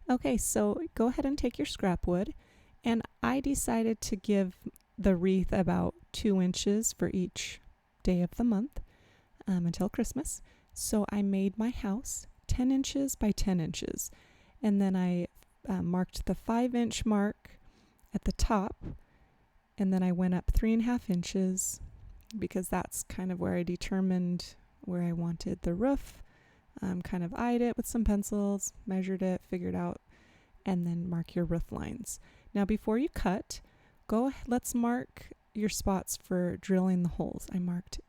Okay, so go ahead and take your scrap wood, and I decided to give the wreath about 2 inches for each day of the month until Christmas. So I made my house 10 inches by 10 inches, and then I marked the 5-inch mark at the top, and then I went up 3.5 inches because that's kind of where I determined where I wanted the roof. Kind of eyed it with some pencils, measured it, figured out, and then mark your roof lines. Now before you cut, let's mark your spots for drilling the holes. I marked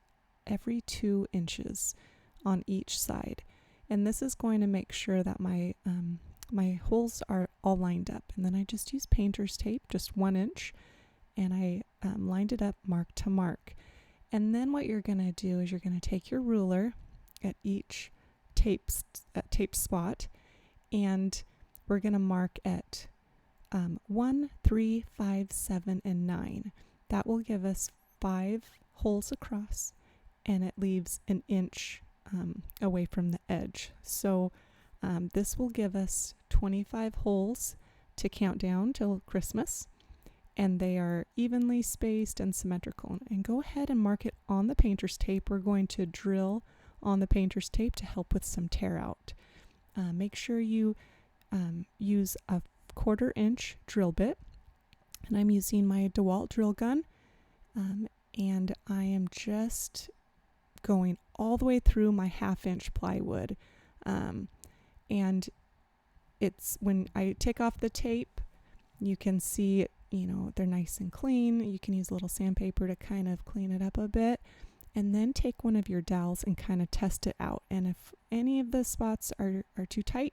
every 2 inches on each side, and this is going to make sure that my holes are all lined up. And then I just used painter's tape, just 1 inch, and I lined it up mark to mark. And then what you're going to do is you're going to take your ruler at each tape spot, and we're going to mark at 1, 3, 5, 7, and 9. That will give us 5 holes across, and it leaves 1 inch away from the edge. So this will give us 25 holes to count down till Christmas, and they are evenly spaced and symmetrical. And go ahead and mark it on the painter's tape. We're going to drill on the painter's tape to help with some tear out. Make sure you use a 1/4 inch drill bit, and I'm using my dowel drill gun, and I am just going all the way through my 1/2 inch plywood, and it's when I take off the tape, you can see, they're nice and clean. You can use a little sandpaper to kind of clean it up a bit, and then take one of your dowels and kind of test it out. And if any of the spots are too tight,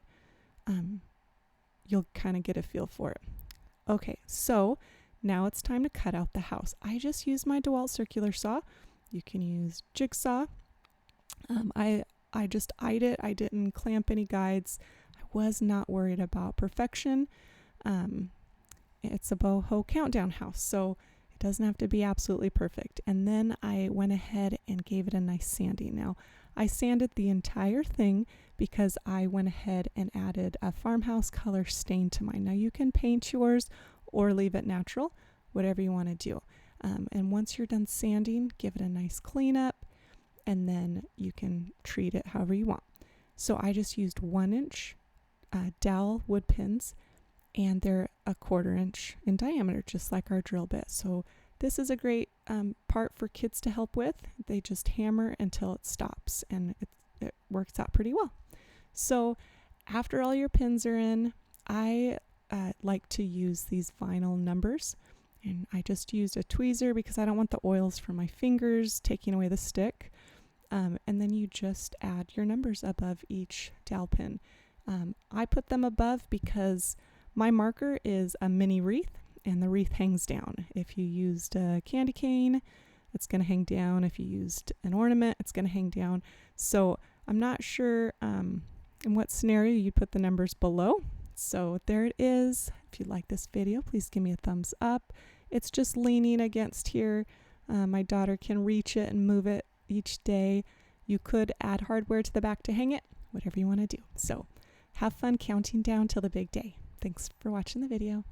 you'll kind of get a feel for it. Okay, so now it's time to cut out the house. I just used my DeWalt circular saw. You can use jigsaw. I just eyed it. I didn't clamp any guides. I was not worried about perfection. It's a boho countdown house, so it doesn't have to be absolutely perfect. And then I went ahead and gave it a nice sanding. Now, I sanded the entire thing because I went ahead and added a farmhouse color stain to mine. Now, you can paint yours or leave it natural, whatever you want to do. And once you're done sanding, give it a nice cleanup, and then you can treat it however you want. So I just used 1 inch dowel wood pins, and they're a 1/4 inch in diameter, just like our drill bit. So this is a great part for kids to help with. They just hammer until it stops, and it works out pretty well. So after all your pins are in, I like to use these vinyl numbers, and I just used a tweezer because I don't want the oils from my fingers taking away the stick. And then you just add your numbers above each dowel pin. I put them above because my marker is a mini wreath, and the wreath hangs down. If you used a candy cane, it's going to hang down. If you used an ornament, it's going to hang down. So I'm not sure in what scenario you'd put the numbers below. So there it is. If you like this video, please give me a thumbs up. It's just leaning against here. My daughter can reach it and move it each day. You could add hardware to the back to hang it, whatever you want to do. So have fun counting down till the big day. Thanks for watching the video.